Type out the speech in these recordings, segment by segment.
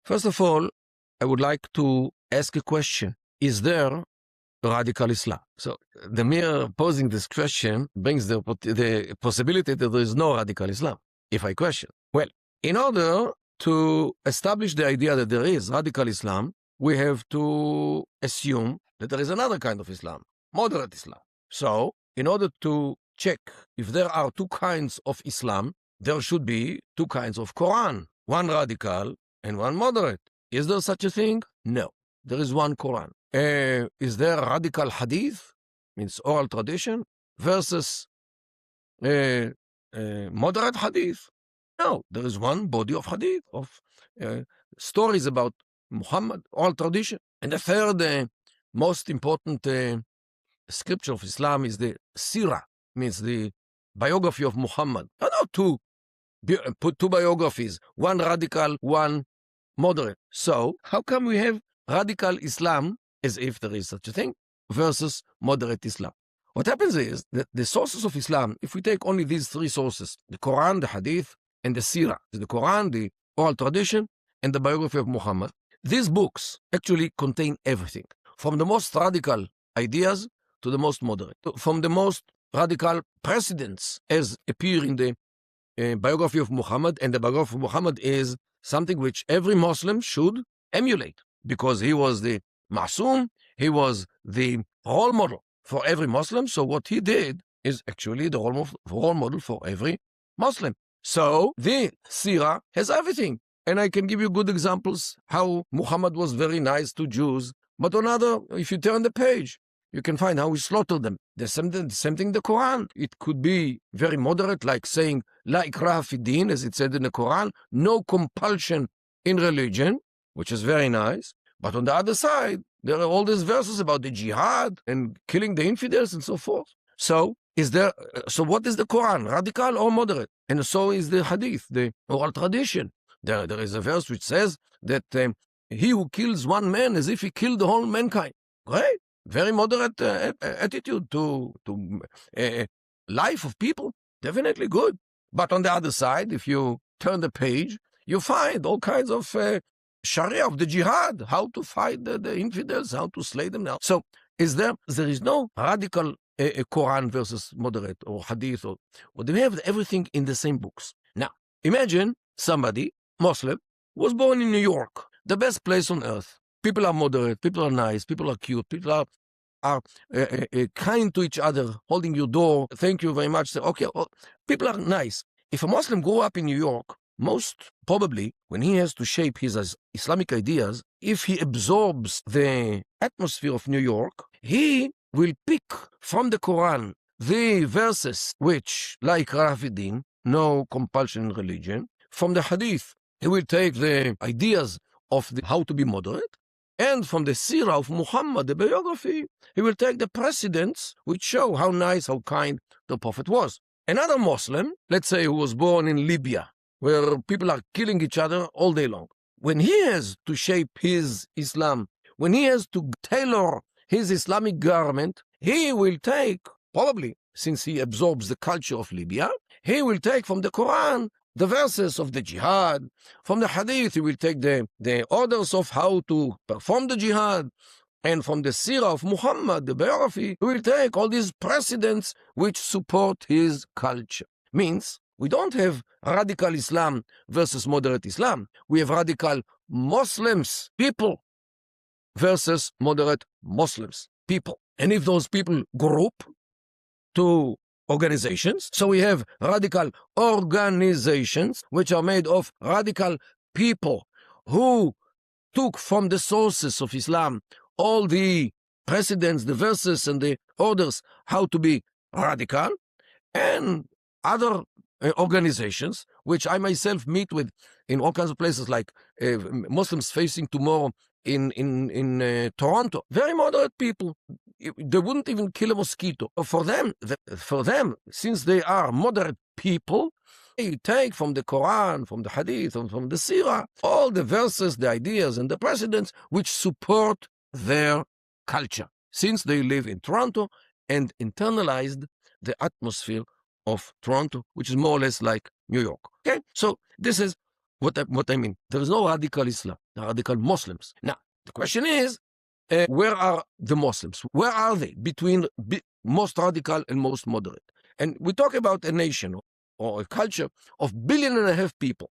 First of all, I would like to ask a question. Is there radical Islam? So the mere posing this question brings the possibility that there is no radical Islam, if I question. Well, in order to establish the idea that there is radical Islam, we have to assume that there is another kind of Islam, moderate Islam. So in order to check if there are two kinds of Islam, there should be two kinds of Qur'an, one radical and one moderate. Is there such a thing? No. There is one Qur'an. Is there radical Hadith, means oral tradition, versus moderate Hadith? No. There is one body of Hadith, of stories about Muhammad, oral tradition. And the third most important scripture of Islam is the Sirah, means the biography of Muhammad. Two biographies, one radical, one moderate. So how come we have radical Islam, as if there is such a thing, versus moderate Islam? What happens is that the sources of Islam, if we take only these three sources, the Quran, the Hadith, and the Sirah, the Quran, the oral tradition, and the biography of Muhammad, these books actually contain everything, from the most radical ideas to the most moderate, from the most radical precedents as appear in the biography of Muhammad. And the biography of Muhammad is something which every Muslim should emulate, because he was the Ma'soom, he was the role model for every Muslim. So what he did is actually the role model for every Muslim. So the Sirah has everything. And I can give you good examples how Muhammad was very nice to Jews. But if you turn the page, you can find how he slaughtered them. The same thing the Quran. It could be very moderate, like saying, La ikraha fi din, as it said in the Quran, no compulsion in religion, which is very nice. But on the other side, there are all these verses about the jihad and killing the infidels and so forth. So what is the Quran, radical or moderate? And so is the Hadith, the oral tradition. There is a verse which says that he who kills one man as if he killed the whole mankind. Great. Very moderate attitude to life of people. Definitely good. But on the other side, if you turn the page, you find all kinds of Sharia of the jihad, how to fight the infidels, how to slay them now. So there is no radical Quran versus moderate or Hadith. They have everything in the same books. Now, imagine somebody, Muslim, was born in New York, the best place on earth. People are moderate, people are nice, people are cute, people are kind to each other, holding your door, thank you very much. Okay, people are nice. If a Muslim grew up in New York, most probably when he has to shape his Islamic ideas, if he absorbs the atmosphere of New York, he will pick from the Quran the verses which, like Rafidin, no compulsion in religion. From the Hadith, he will take the ideas of how to be moderate. And from the Sirah of Muhammad, the biography, he will take the precedents which show how nice, how kind the Prophet was. Another Muslim, let's say, who was born in Libya, where people are killing each other all day long, when he has to shape his Islam, when he has to tailor his Islamic garment, he will take, probably, since he absorbs the culture of Libya, he will take from the Quran the verses of the jihad. From the Hadith, he will take the orders of how to perform the jihad. And from the Sirah of Muhammad, the biography, he will take all these precedents which support his culture. Means, we don't have radical Islam versus moderate Islam. We have radical Muslims, people, versus moderate Muslims, people. And if those people group to organizations, so we have radical organizations which are made of radical people who took from the sources of Islam all the precedents, the verses and the orders how to be radical, and other organizations which I myself meet with in all kinds of places, like Muslims Facing Tomorrow in Toronto. Very moderate people. They wouldn't even kill a mosquito. For them, since they are moderate people, they take from the Quran, from the Hadith, and from the Sirah, all the verses, the ideas, and the precedents which support their culture, since they live in Toronto and internalized the atmosphere of Toronto, which is more or less like New York. Okay, so this is What I mean, there is no radical Islam, radical Muslims. Now, the question is, where are the Muslims? Where are they between most radical and most moderate? And we talk about a nation or a culture of 1.5 billion people.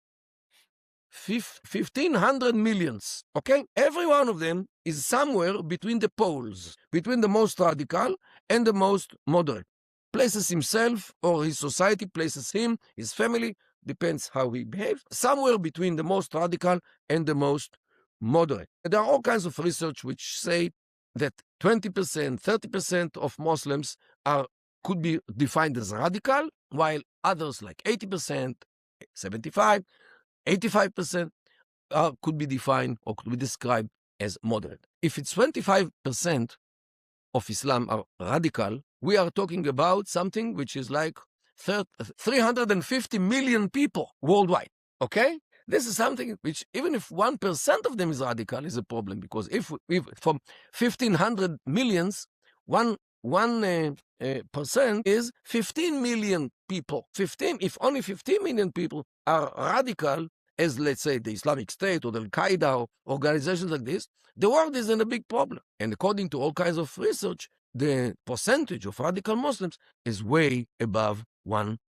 1,500 millions, okay? Every one of them is somewhere between the poles, between the most radical and the most moderate. Places himself or his society, places him, his family, depends how he behaves, somewhere between the most radical and the most moderate. There are all kinds of research which say that 20%, 30% of Muslims could be defined as radical, while others like 80%, 75%, 85% could be defined or could be described as moderate. If it's 25% of Islam are radical, we are talking about something which is like 350 million people worldwide, okay? This is something which, even if 1% of them is radical, is a problem, because if from 1,500 millions, 1% is 15 million people. If only 15 million people are radical, as let's say the Islamic State or the Al-Qaeda or organizations like this, the world is in a big problem. And according to all kinds of research, the percentage of radical Muslims is way above 1%.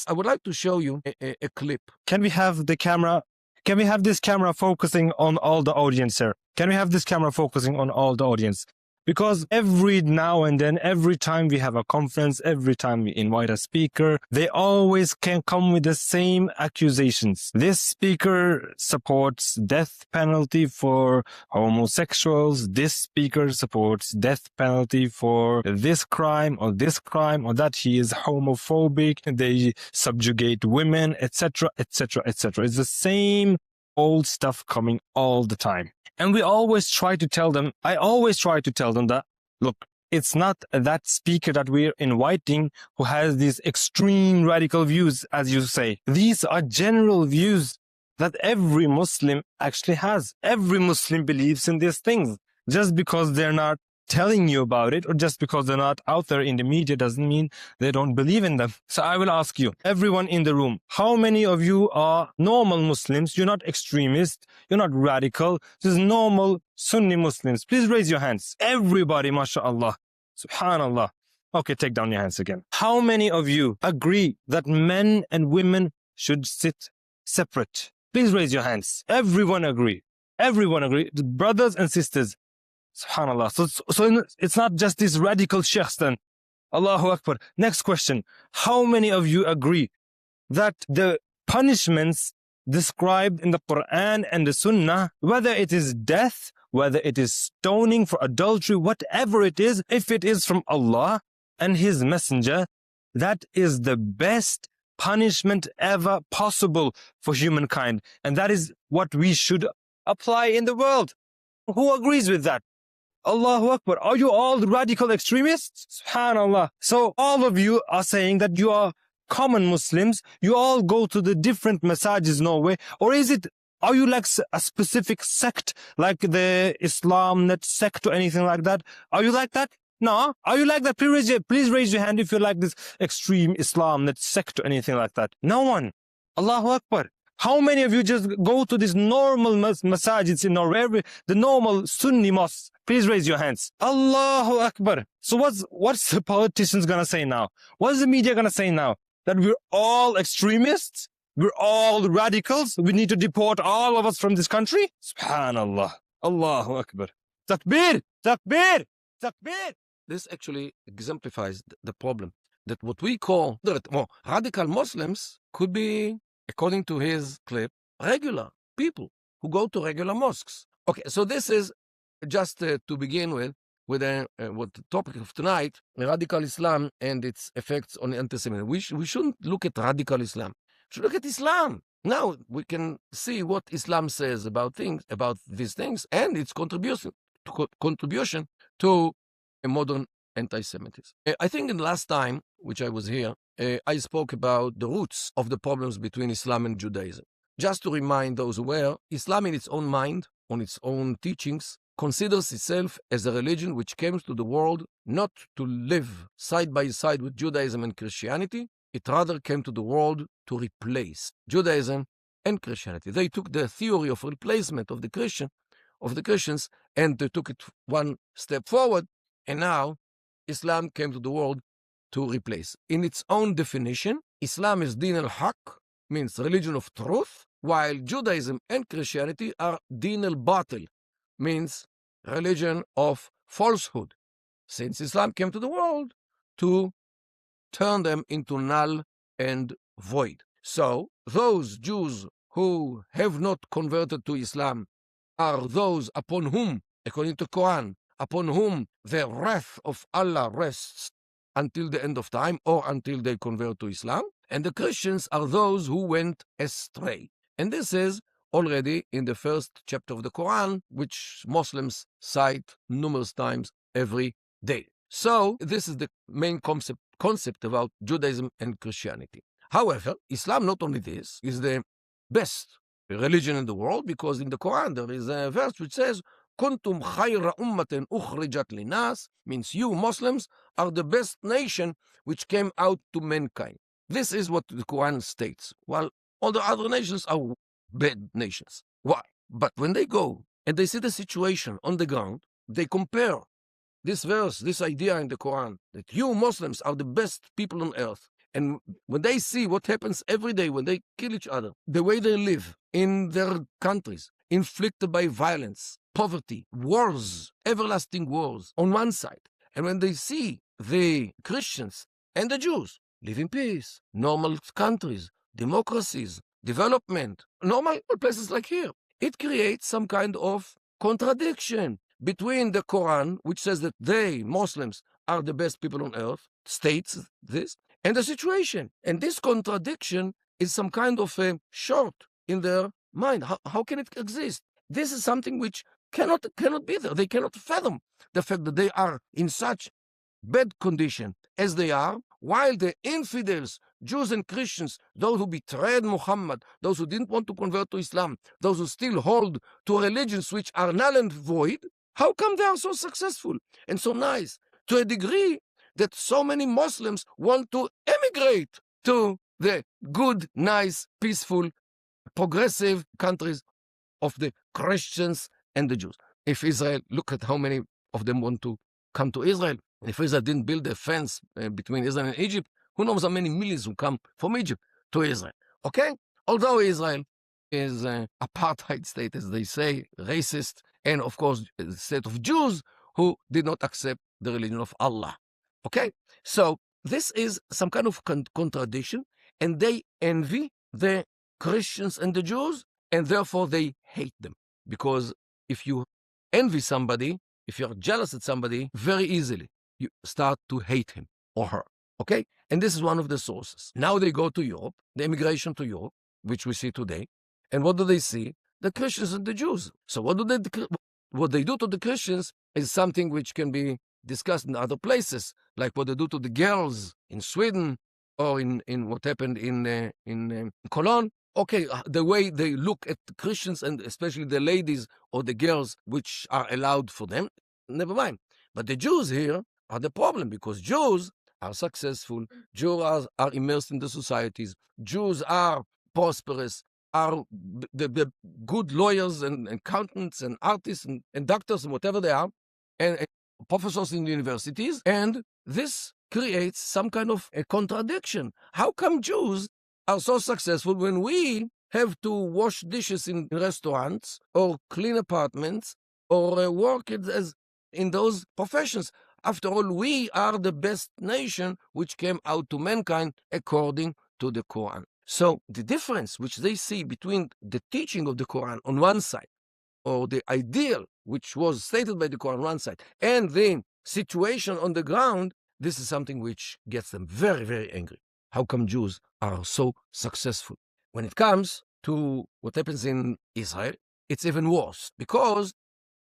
I would like to show you a clip. Can we have the camera? Can we have this camera focusing on all the audience, sir? Can we have this camera focusing on all the audience? Because every now and then, every time we have a conference, every time we invite a speaker, they always can come with the same accusations. This speaker supports death penalty for homosexuals. This speaker supports death penalty for this crime, or that he is homophobic. They subjugate women, etc., etc., etc. It's the same old stuff coming all the time. And I always try to tell them that, look, it's not that speaker that we're inviting who has these extreme radical views, as you say. These are general views that every Muslim actually has. Every Muslim believes in these things. Just because they're not telling you about it, or just because they're not out there in the media, doesn't mean they don't believe in them. So I will ask you, everyone in the room, how many of you are normal Muslims? You're not extremists, you're not radical, just normal Sunni Muslims. Please raise your hands. Everybody, mashallah, subhanallah. Okay, take down your hands again. How many of you agree that men and women should sit separate? Please raise your hands. Everyone agree. Brothers and sisters. SubhanAllah. So it's not just these radical sheikhs then. Allahu Akbar. Next question. How many of you agree that the punishments described in the Qur'an and the Sunnah, whether it is death, whether it is stoning for adultery, whatever it is, if it is from Allah and His Messenger, that is the best punishment ever possible for humankind. And that is what we should apply in the world. Who agrees with that? Allahu Akbar. Are you all radical extremists? SubhanAllah. So all of you are saying that you are common Muslims. You all go to the different masajid Norway. Or are you like a specific sect, like the Islam net sect or anything like that? Are you like that? No. Are you like that? Please raise your hand if you're like this extreme Islam net sect or anything like that. No one. Allahu Akbar. How many of you just go to these normal masajids in Norway, the normal Sunni mosques? Please raise your hands. Allahu Akbar. So what's the politicians gonna say now? What's the media gonna say now? That we're all extremists? We're all radicals? We need to deport all of us from this country? Subhanallah. Allahu Akbar. Takbir! Takbir! Takbir! This actually exemplifies the problem, that what we call radical Muslims could be, according to his clip, regular people who go to regular mosques. Okay, so this is just to begin with the topic of tonight, radical Islam and its effects on antisemitism. We shouldn't look at radical Islam. We should look at Islam. Now we can see what Islam says about these things, and its contribution to a modern anti-Semitism. I think in the last time, which I was here, I spoke about the roots of the problems between Islam and Judaism. Just to remind those who were, Islam in its own mind, on its own teachings, considers itself as a religion which came to the world not to live side by side with Judaism and Christianity, It rather came to the world to replace Judaism and Christianity. They took the theory of replacement of the Christians, and they took it one step forward, and now Islam came to the world to replace. In its own definition, Islam is Din al-Haq, means religion of truth, while Judaism and Christianity are Din al-Batil, means religion of falsehood, since Islam came to the world to turn them into null and void. So those Jews who have not converted to Islam are those upon whom, according to Qur'an, upon whom the wrath of Allah rests until the end of time or until they convert to Islam. And the Christians are those who went astray. And this is already in the first chapter of the Qur'an, which Muslims cite numerous times every day. So this is the main concept about Judaism and Christianity. However, Islam, not only this, is the best religion in the world, because in the Quran there is a verse which says, Kuntum khayra ummatin ukhrijat linas, means you Muslims are the best nation which came out to mankind. This is what the Quran states, while all the other nations are bad nations. Why? But when they go and they see the situation on the ground, they compare this verse, this idea in the Quran, that you Muslims are the best people on earth. And when they see what happens every day when they kill each other, the way they live in their countries, inflicted by violence, poverty, wars, everlasting wars on one side, and when they see the Christians and the Jews live in peace, normal countries, democracies, development, normal places like here, it creates some kind of contradiction between the Quran, which says that they, Muslims, are the best people on earth, states this, and the situation. And this contradiction is some kind of a short in their mind. How can it exist? This is something which cannot be there. They cannot fathom the fact that they are in such bad condition as they are, while the infidels, Jews and Christians, those who betrayed Muhammad, those who didn't want to convert to Islam, those who still hold to religions which are null and void, how come they are so successful and so nice, to a degree that so many Muslims want to emigrate to the good, nice, peaceful, progressive countries of the Christians and the Jews? If Israel, look at how many of them want to come to Israel. If Israel didn't build a fence between Israel and Egypt, who knows how many millions will come from Egypt to Israel? Okay? Although Israel is an apartheid state, as they say, racist, and of course, the state of Jews who did not accept the religion of Allah. Okay? So this is some kind of contradiction, and they envy the Christians and the Jews, and therefore they hate them. Because if you envy somebody, if you're jealous at somebody, very easily you start to hate him or her. Okay? And this is one of the sources. Now they go to Europe, the immigration to Europe, which we see today, and what do they see? The Christians and the Jews. So what they do to the Christians is something which can be discussed in other places, like what they do to the girls in Sweden, or in what happened in Cologne. Okay, the way they look at the Christians, and especially the ladies or the girls, which are allowed for them, never mind. But the Jews here are the problem, because Jews are successful, Jews are immersed in the societies, Jews are prosperous, are the good lawyers and accountants and artists and doctors and whatever they are, and professors in universities, and this creates some kind of a contradiction. How come Jews are so successful when we have to wash dishes in restaurants or clean apartments or work as in those professions? After all, we are the best nation which came out to mankind according to the Quran. So the difference which they see between the teaching of the Quran on one side, or the ideal which was stated by the Quran on one side, and the situation on the ground, this is something which gets them very, very angry. How come Jews are so successful? When it comes to what happens in Israel, it's even worse, because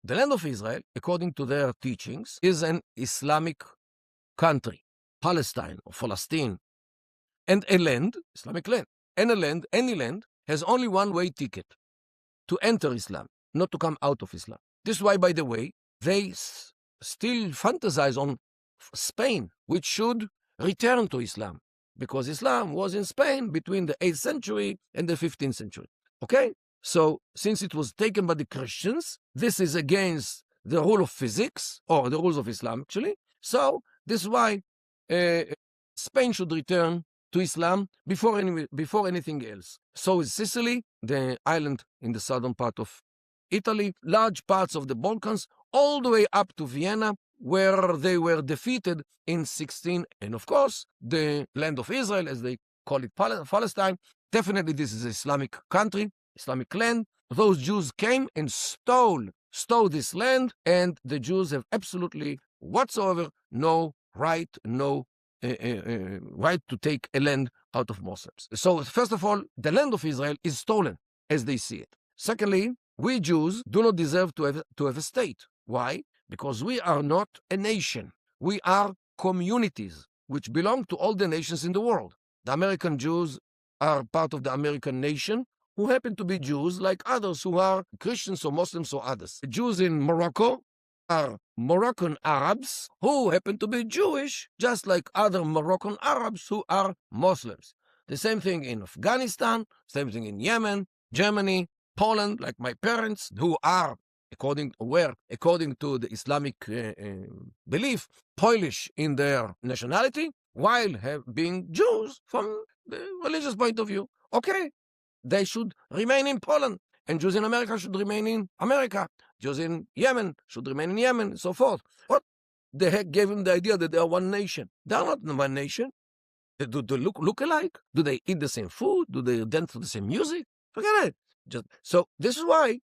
the land of Israel, according to their teachings, is an Islamic country, Palestine or Palestine, and a land, Islamic land, and a land, any land, has only one-way ticket to enter Islam, not to come out of Islam. This is why, by the way, they still fantasize on Spain, which should return to Islam. because Islam was in Spain between the 8th century and the 15th century. Okay? So since it was taken by the Christians, this is against the rule of physics, or the rules of Islam, actually. So this is why Spain should return to Islam before anything else. So is Sicily, the island in the southern part of Italy, large parts of the Balkans, all the way up to Vienna, where they were defeated in 16. And of course, the land of Israel, as they call it, Palestine, definitely this is an Islamic country, Islamic land. Those Jews came and stole this land, and the Jews have absolutely whatsoever no right, right to take a land out of Muslims. So first of all, the land of Israel is stolen as they see it. Secondly, we Jews do not deserve to have a state. Why? Because we are not a nation. We are communities which belong to all the nations in the world. The American Jews are part of the American nation, who happen to be Jews like others who are Christians or Muslims or others. The Jews in Morocco are Moroccan Arabs who happen to be Jewish, just like other Moroccan Arabs who are Muslims. The same thing in Afghanistan, same thing in Yemen, Germany, Poland, like my parents, who are, according to the Islamic belief, Polish in their nationality, while being Jews from the religious point of view. Okay, they should remain in Poland, and Jews in America should remain in America. Jews in Yemen should remain in Yemen, and so forth. What the heck gave them the idea that they are one nation? They are not one nation. Do they look alike? Do they eat the same food? Do they dance to the same music? Forget it. So this is why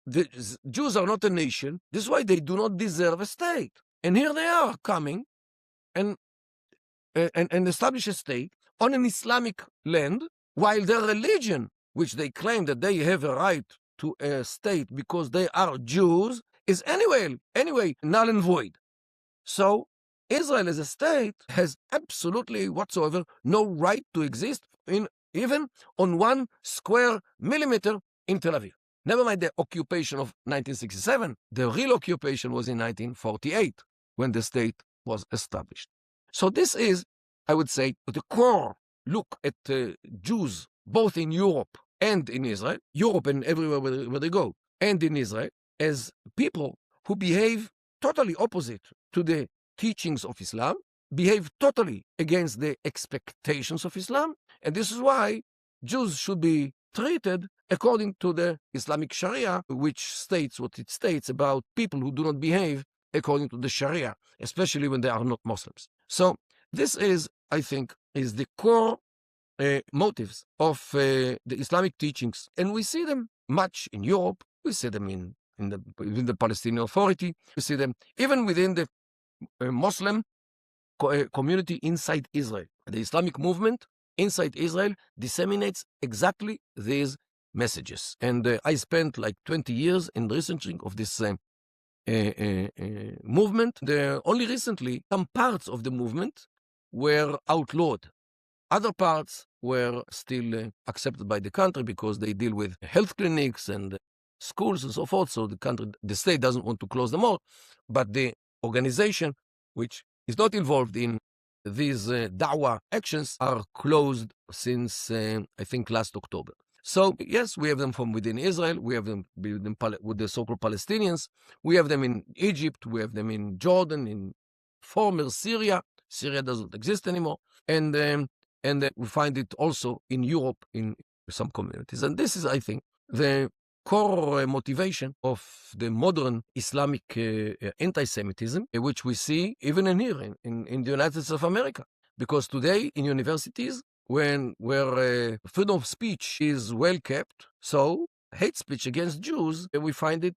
the Jews are not a nation. This is why they do not deserve a state. And here they are coming and establish a state on an Islamic land, while their religion, which they claim that they have a right to a state because they are Jews, is anyway null and void. So Israel as a state has absolutely whatsoever no right to exist even on 1 square millimeter in Tel Aviv. Never mind the occupation of 1967. The real occupation was in 1948 when the state was established. So this is, I would say, the core look at Jews both in Europe and in Israel, Europe and everywhere where they go, and in Israel, as people who behave totally opposite to the teachings of Islam, behave totally against the expectations of Islam, and this is why Jews should be treated according to the Islamic Sharia, which states what it states about people who do not behave according to the Sharia, especially when they are not Muslims. So this is, I think, is the core motives of the Islamic teachings, and we see them much in Europe. We see them within the Palestinian Authority. We see them even within the Muslim community inside Israel. The Islamic movement inside Israel disseminates exactly these messages. And I spent like 20 years in researching of this movement. Only recently, some parts of the movement were outlawed. Other parts were still accepted by the country because they deal with health clinics and schools and so forth. So the state doesn't want to close them all. But the organization, which is not involved in these da'wah actions, are closed since, I think, last October. So, yes, we have them from within Israel. We have them with the so-called Palestinians. We have them in Egypt. We have them in Jordan, in former Syria. Syria doesn't exist anymore. And we find it also in Europe in some communities. And this is, I think, the core motivation of the modern Islamic anti-Semitism, which we see even in here, in the United States of America. Because today in universities, where freedom of speech is well kept, so hate speech against Jews, we find it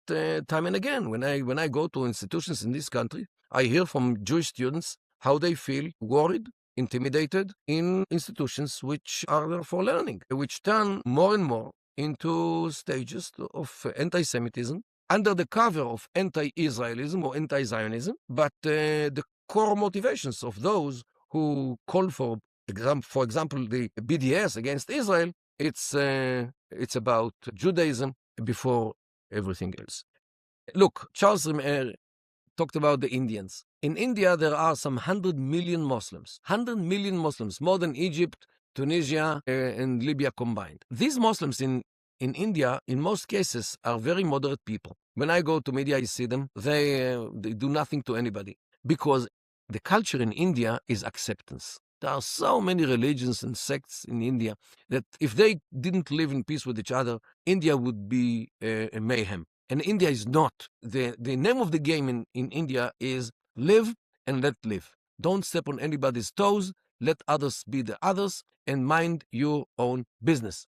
time and again. When I go to institutions in this country, I hear from Jewish students how they feel worried, intimidated in institutions which are there for learning, which turn more and more into stages of anti-Semitism under the cover of anti-Israelism or anti-Zionism. But the core motivations of those who call for example, the BDS against Israel, it's about Judaism before everything else. Look, Charles talked about the Indians. In India, there are some 100 million Muslims. 100 million Muslims, more than Egypt, Tunisia, and Libya combined. These Muslims in India, in most cases, are very moderate people. When I go to media, I see them. They do nothing to anybody because the culture in India is acceptance. There are so many religions and sects in India that if they didn't live in peace with each other, India would be a mayhem. And India is not. The name of the game in India is live and let live. Don't step on anybody's toes. Let others be the others and mind your own business.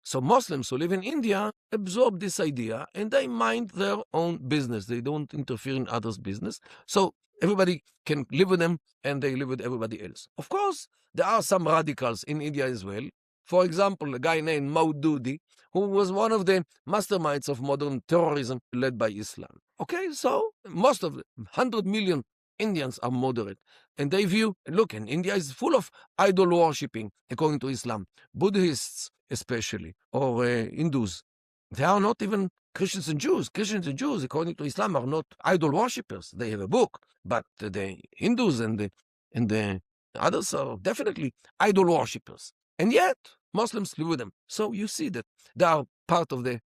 So Muslims who live in India absorb this idea and they mind their own business. They don't interfere in others' business. So everybody can live with them and they live with everybody else. Of course, there are some radicals in India as well. For example, a guy named Maududi, who was one of the masterminds of modern terrorism led by Islam. Okay, so most of the 100 million Indians are moderate. And they view, look, and India is full of idol worshipping, according to Islam. Buddhists, especially, or Hindus. They are not even Christians and Jews. Christians and Jews, according to Islam, are not idol worshippers. They have a book. But the Hindus and the others are definitely idol worshippers. And yet, Muslims live with them. So you see that they are part of the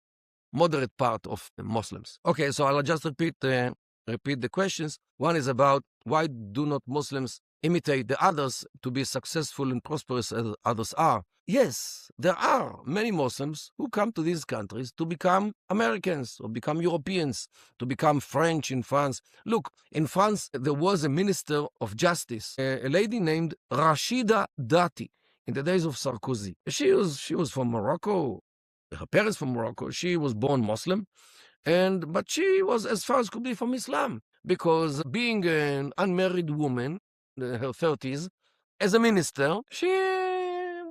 moderate part of the Muslims. Okay, so I'll just repeat the questions. One is about why do not Muslims imitate the others to be successful and prosperous as others are? Yes, there are many Muslims who come to these countries to become Americans or become Europeans, to become French in France. Look, in France, there was a minister of justice, a lady named Rashida Dati, in the days of Sarkozy. She was from Morocco. Her parents from Morocco. She was born Muslim, but she was as far as could be from Islam, because being an unmarried woman, in her 30s, as a minister, she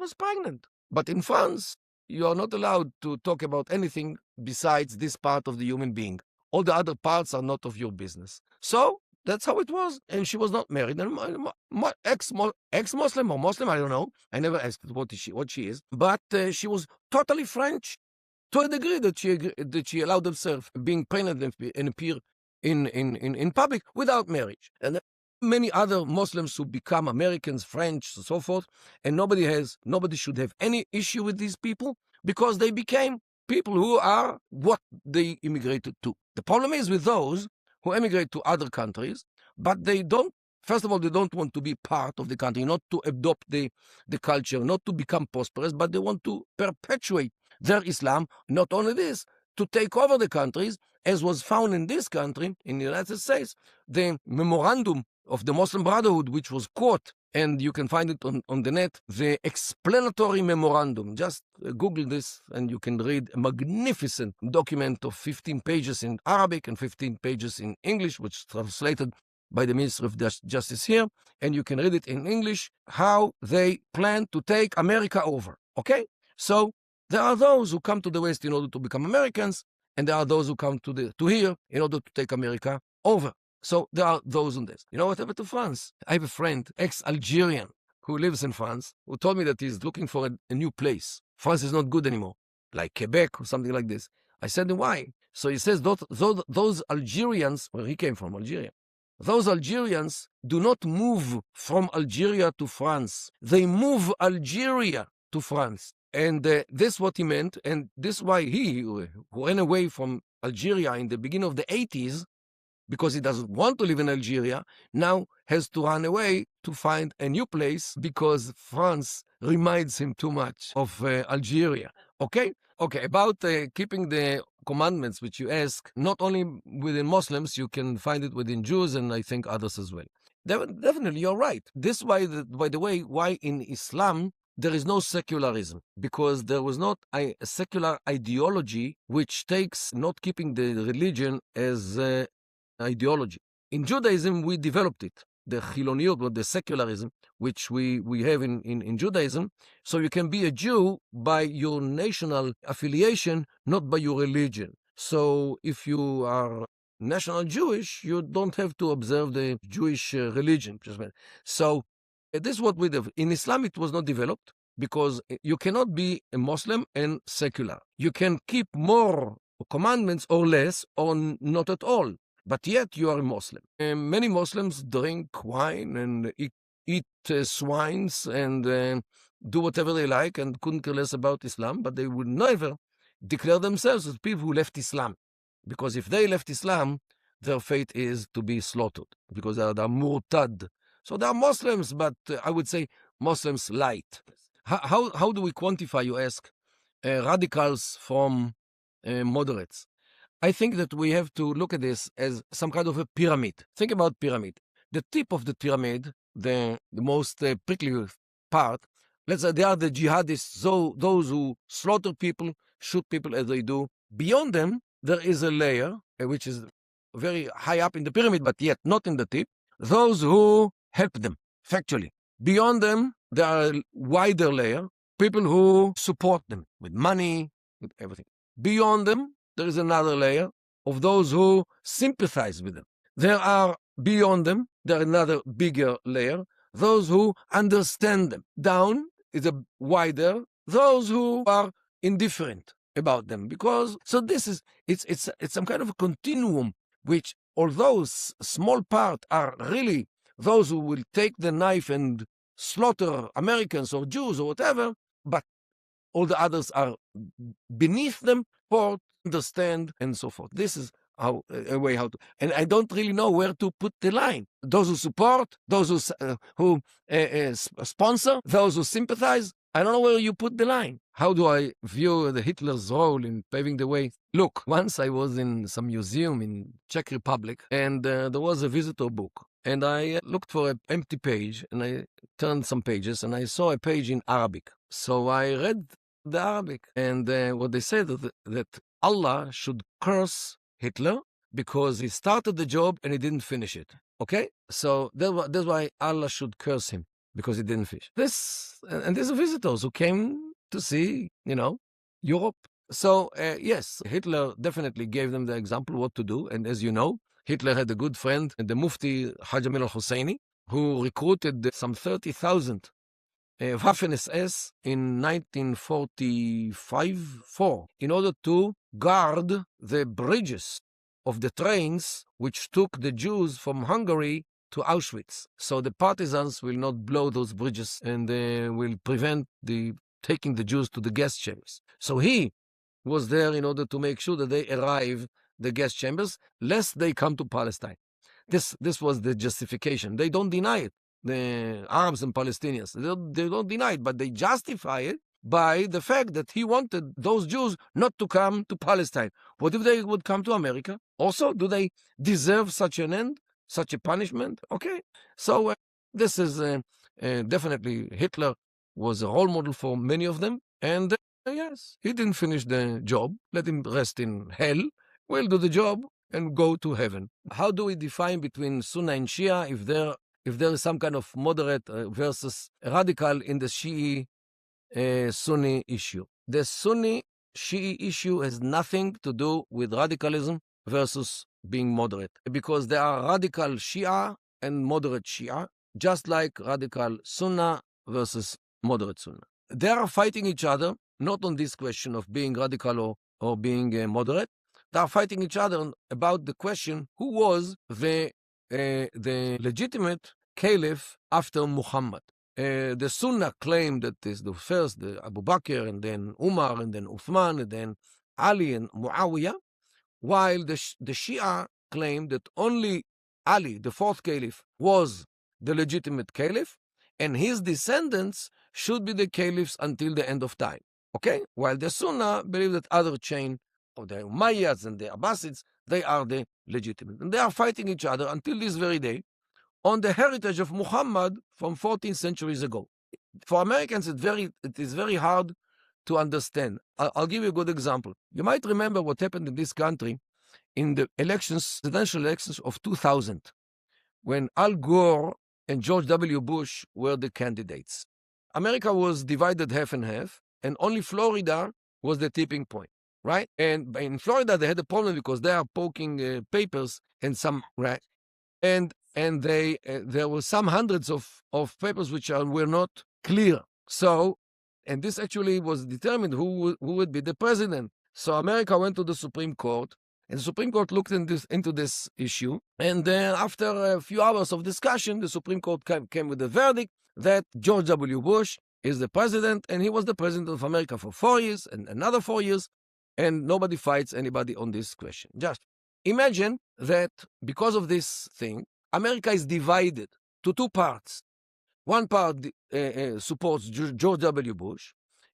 was pregnant. But in France, you are not allowed to talk about anything besides this part of the human being. All the other parts are not of your business. So that's how it was. And she was not married. And ex-Muslim or Muslim, I don't know. I never asked what she is. But she was totally French, to a degree that she allowed herself being pregnant and appear in public without marriage. And many other Muslims who become Americans, French, and so forth, and nobody should have any issue with these people because they became people who are what they immigrated to. The problem is with those who emigrate to other countries, but they don't. First of all, they don't want to be part of the country, not to adopt the culture, not to become prosperous, but they want to perpetuate their Islam. Not only this, to take over the countries, as was found in this country, in the United States, the memorandum of the Muslim Brotherhood, which was caught, and you can find it on the net, the explanatory memorandum. Just Google this and you can read a magnificent document of 15 pages in Arabic and 15 pages in English, which is translated by the Minister of Justice here, and you can read it in English, how they plan to take America over, okay? So there are those who come to the West in order to become Americans, and there are those who come to here in order to take America over. So there are those on this. You know what happened to France? I have a friend, ex-Algerian, who lives in France, who told me that he's looking for a new place. France is not good anymore, like Quebec or something like this. I said, why? So he says those Algerians, where he came from, Algeria, those Algerians do not move from Algeria to France. They move Algeria to France. And this is what he meant. And this is why he, who ran away from Algeria in the beginning of the 80s, because he doesn't want to live in Algeria, now has to run away to find a new place because France reminds him too much of Algeria. Okay? Okay, about keeping the commandments which you ask, not only within Muslims, you can find it within Jews and I think others as well. Definitely, you're right. This why, by the way, why in Islam there is no secularism, because there was not a secular ideology which takes not keeping the religion as ideology. In Judaism, we developed it, the chiloniyut, or the secularism, which we have in Judaism. So you can be a Jew by your national affiliation, not by your religion. So if you are national Jewish, you don't have to observe the Jewish religion. So this is what we do. In Islam, it was not developed because you cannot be a Muslim and secular. You can keep more commandments or less or not at all. but yet you are a Muslim. And many Muslims drink wine and eat swines and do whatever they like and couldn't care less about Islam, but they would never declare themselves as people who left Islam. Because if they left Islam, their fate is to be slaughtered, because they are murtad. So they are Muslims, but I would say Muslims light. How do we quantify, you ask, radicals from moderates? I think that we have to look at this as some kind of a pyramid. Think about pyramid. The tip of the pyramid, the most prickly part, let's say they are the jihadists, so those who slaughter people, shoot people as they do. Beyond them, there is a layer, which is very high up in the pyramid, but yet not in the tip. Those who help them, factually. Beyond them, there are a wider layer, people who support them with money, with everything. Beyond them, there is another layer of those who sympathize with them. There are, beyond them, there are another bigger layer, those who understand them. Down is a wider, those who are indifferent about them. So this is, it's some kind of a continuum, which although small part are really those who will take the knife and slaughter Americans or Jews or whatever, but all the others are beneath them for understand and so forth. This is how a way how to, and I don't really know where to put the line. Those who support, those who sponsor, those who sympathize. I don't know where you put the line. How do I view the Hitler's role in paving the way? Look, once I was in some museum in Czech Republic, and there was a visitor book, and I looked for an empty page, and I turned some pages, and I saw a page in Arabic. So I read the Arabic, and what they said that Allah should curse Hitler because he started the job and he didn't finish it. Okay, so that's why Allah should curse him, because he didn't finish this. And these are visitors who came to see, Europe. So yes, Hitler definitely gave them the example what to do. And as you know, Hitler had a good friend, the Mufti Haj Jamil al-Husseini, who recruited some 30,000 Waffen-SS in 1945-4 in order to guard the bridges of the trains which took the Jews from Hungary to Auschwitz. So the partisans will not blow those bridges and will prevent taking the Jews to the gas chambers. So he was there in order to make sure that they arrive the gas chambers, lest they come to Palestine. This was the justification. They don't deny it. The Arabs and Palestinians, they don't deny it, but they justify it by the fact that he wanted those Jews not to come to Palestine. What if they would come to America? Also, do they deserve such an end, such a punishment? Okay, so this is definitely Hitler was a role model for many of them, and yes, he didn't finish the job. Let him rest in hell. We'll do the job and go to heaven. How do we define between Sunni and Shia if there is some kind of moderate versus radical in the Shi'i Sunni issue? The Sunni Shi'i issue has nothing to do with radicalism versus being moderate, because there are radical Shia and moderate Shia, just like radical Sunnah versus moderate Sunnah. They are fighting each other, not on this question of being radical or being moderate. They are fighting each other about the question, who was the legitimate caliph after Muhammad. The Sunnah claimed that is the first, the Abu Bakr, and then Umar, and then Uthman, and then Ali and Muawiyah, while the Shia claimed that only Ali, the fourth caliph, was the legitimate caliph, and his descendants should be the caliphs until the end of time. Okay? While the Sunnah believe that other chain of the Umayyads and the Abbasids, they are the legitimate. And they are fighting each other until this very day on the heritage of Muhammad from 14 centuries ago. For Americans, it is very hard to understand. I'll give you a good example. You might remember what happened in this country in the presidential elections of 2000, when Al Gore and George W. Bush were the candidates. America was divided half and half, and only Florida was the tipping point, right? And in Florida, they had a problem because they are poking papers and some, right? And there were some hundreds of papers which were not clear. So, and this actually was determined who would be the president. So America went to the Supreme Court And the Supreme Court looked into this issue. And then after a few hours of discussion, the Supreme Court came with a verdict that George W. Bush is the president, and he was the president of America for 4 years and another 4 years, and nobody fights anybody on this question. Just imagine that because of this thing, America is divided to two parts. One part supports George W. Bush,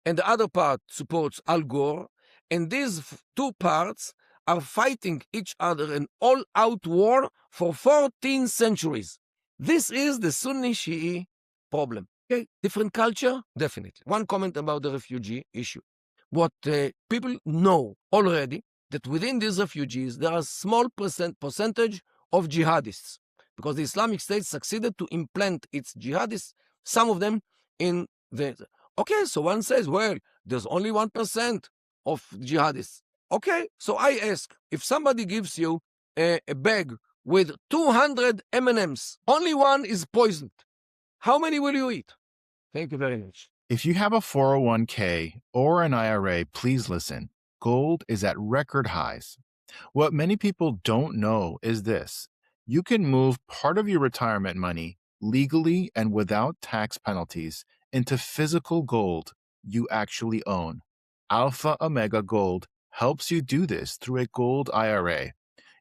and the other part supports Al Gore, and these two parts are fighting each other in all-out war for 14 centuries. This is the Sunni-Shi'i problem. Okay, different culture, definitely. One comment about the refugee issue. What people know already, that within these refugees, there are a small percentage of jihadists, because the Islamic State succeeded to implant its jihadists, some of them in the... Okay, so one says, well, there's only 1% of jihadists. Okay, so I ask, if somebody gives you a bag with 200 M&Ms, only one is poisoned, how many will you eat? Thank you very much. If you have a 401k or an IRA, please listen. Gold is at record highs. What many people don't know is this. You can move part of your retirement money legally and without tax penalties into physical gold you actually own. Alpha Omega Gold helps you do this through a gold IRA.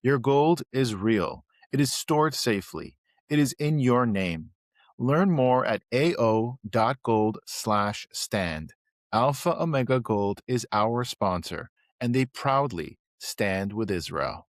Your gold is real. It is stored safely. It is in your name. Learn more at ao.gold/stand. Alpha Omega Gold is our sponsor, and they proudly stand with Israel.